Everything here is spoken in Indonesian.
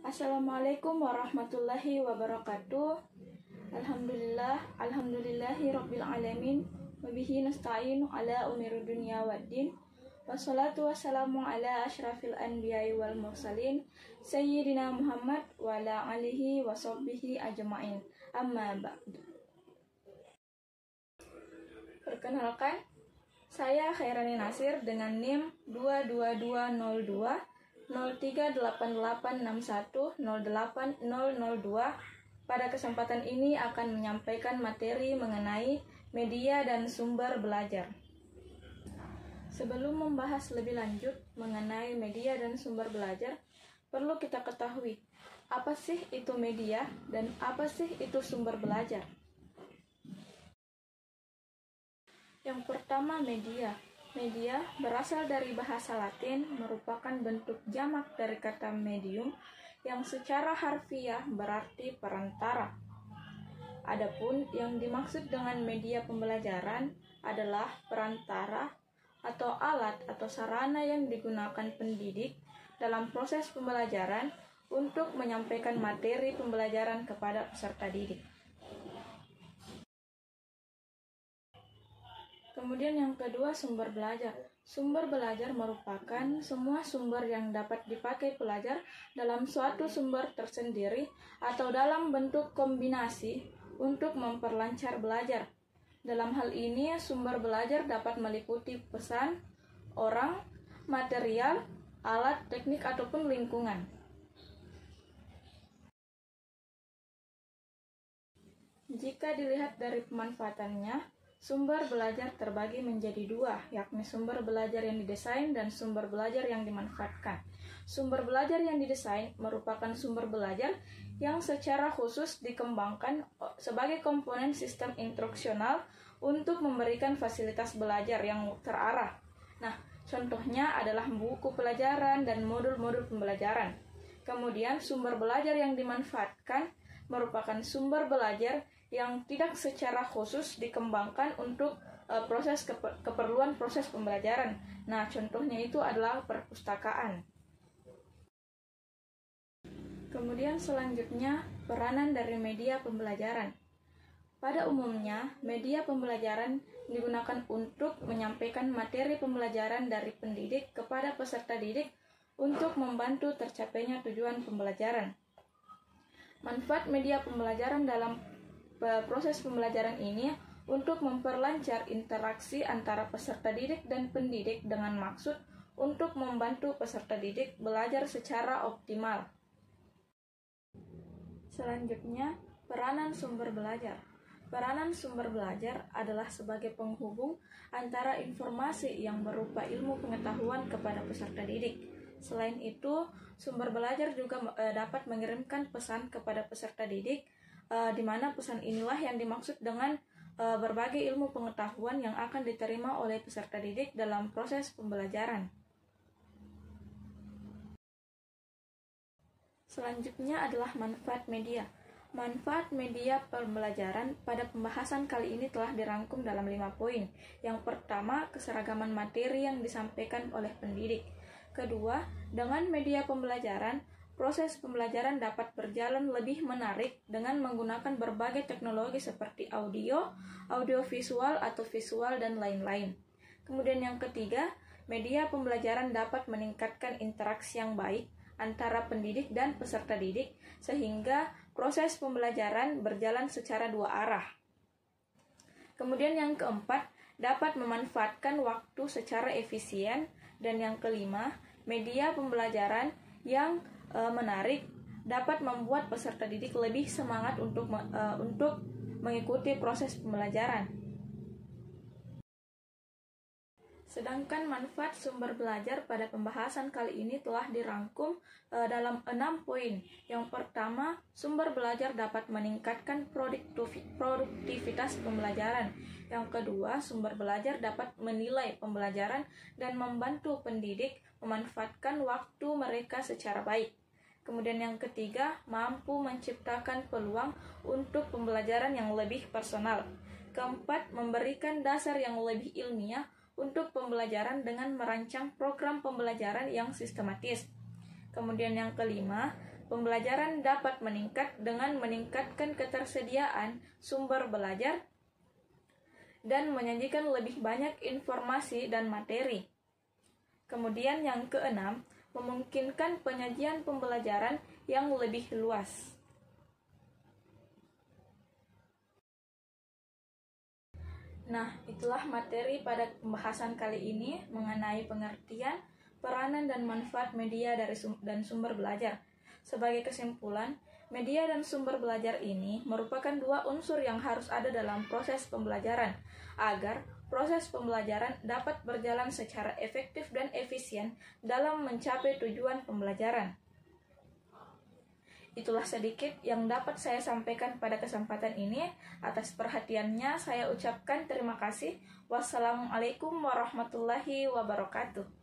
Assalamualaikum warahmatullahi wabarakatuh. Alhamdulillahi rabbil alamin. Wabihi nasta'inu ala umuri dunya waddin. Wassalatu wassalamu ala asyrafil anbiya'i wal mursalin Sayyidina Muhammad wa ala alihi wa sahbihi ajma'in. Amma ba'du. Perkenalkan, saya Khairani Nasir dengan NIM 22202 038861080002. Pada kesempatan ini akan menyampaikan materi mengenai media dan sumber belajar. Sebelum membahas lebih lanjut mengenai media dan sumber belajar, perlu kita ketahui apa sih itu media dan apa sih itu sumber belajar. Yang pertama, media. Media berasal dari bahasa Latin, merupakan bentuk jamak dari kata medium yang secara harfiah berarti perantara. Adapun yang dimaksud dengan media pembelajaran adalah perantara atau alat atau sarana yang digunakan pendidik dalam proses pembelajaran untuk menyampaikan materi pembelajaran kepada peserta didik. Kemudian yang kedua, sumber belajar. Sumber belajar merupakan semua sumber yang dapat dipakai pelajar dalam suatu sumber tersendiri atau dalam bentuk kombinasi untuk memperlancar belajar. Dalam hal ini, sumber belajar dapat meliputi pesan, orang, material, alat, teknik, ataupun lingkungan. Jika dilihat dari pemanfaatannya, sumber belajar terbagi menjadi dua, yakni sumber belajar yang didesain dan sumber belajar yang dimanfaatkan. Sumber belajar yang didesain merupakan sumber belajar yang secara khusus dikembangkan sebagai komponen sistem instruksional untuk memberikan fasilitas belajar yang terarah. Nah, contohnya adalah buku pelajaran dan modul-modul pembelajaran. Kemudian, sumber belajar yang dimanfaatkan merupakan sumber belajar yang tidak secara khusus dikembangkan untuk keperluan proses pembelajaran. Nah, contohnya itu adalah perpustakaan. Kemudian selanjutnya, peranan dari media pembelajaran. Pada umumnya, media pembelajaran digunakan untuk menyampaikan materi pembelajaran dari pendidik kepada peserta didik untuk membantu tercapainya tujuan pembelajaran. Manfaat media pembelajaran dalam proses pembelajaran ini untuk memperlancar interaksi antara peserta didik dan pendidik dengan maksud untuk membantu peserta didik belajar secara optimal. Selanjutnya, peranan sumber belajar. Peranan sumber belajar adalah sebagai penghubung antara informasi yang berupa ilmu pengetahuan kepada peserta didik. Selain itu, sumber belajar juga dapat mengirimkan pesan kepada peserta didik, di mana pesan inilah yang dimaksud dengan berbagai ilmu pengetahuan yang akan diterima oleh peserta didik dalam proses pembelajaran. Selanjutnya adalah manfaat media. Manfaat media pembelajaran pada pembahasan kali ini telah dirangkum dalam 5 poin. Yang pertama, keseragaman materi yang disampaikan oleh pendidik. Kedua, dengan media pembelajaran, proses pembelajaran dapat berjalan lebih menarik dengan menggunakan berbagai teknologi seperti audio, audiovisual atau visual, dan lain-lain. Kemudian yang ketiga, media pembelajaran dapat meningkatkan interaksi yang baik antara pendidik dan peserta didik sehingga proses pembelajaran berjalan secara dua arah. Kemudian yang keempat, dapat memanfaatkan waktu secara efisien. Dan yang kelima, media pembelajaran yang menarik dapat membuat peserta didik lebih semangat untuk mengikuti proses pembelajaran. Sedangkan manfaat sumber belajar pada pembahasan kali ini telah dirangkum dalam 6 poin. Yang pertama, sumber belajar dapat meningkatkan produktivitas pembelajaran. Yang kedua, sumber belajar dapat menilai pembelajaran dan membantu pendidik memanfaatkan waktu mereka secara baik. Kemudian yang ketiga, mampu menciptakan peluang untuk pembelajaran yang lebih personal. Keempat, memberikan dasar yang lebih ilmiah untuk pembelajaran dengan merancang program pembelajaran yang sistematis. Kemudian yang kelima, Pembelajaran dapat meningkat dengan meningkatkan ketersediaan sumber belajar dan menyajikan lebih banyak informasi dan materi. Kemudian yang keenam, memungkinkan penyajian pembelajaran yang lebih luas. Nah, itulah materi pada pembahasan kali ini mengenai pengertian, peranan, dan manfaat media dan sumber belajar. Sebagai kesimpulan, media dan sumber belajar ini merupakan dua unsur yang harus ada dalam proses pembelajaran, agar proses pembelajaran dapat berjalan secara efektif dan efisien dalam mencapai tujuan pembelajaran. Itulah sedikit yang dapat saya sampaikan pada kesempatan ini. Atas perhatiannya saya ucapkan terima kasih. Wassalamualaikum warahmatullahi wabarakatuh.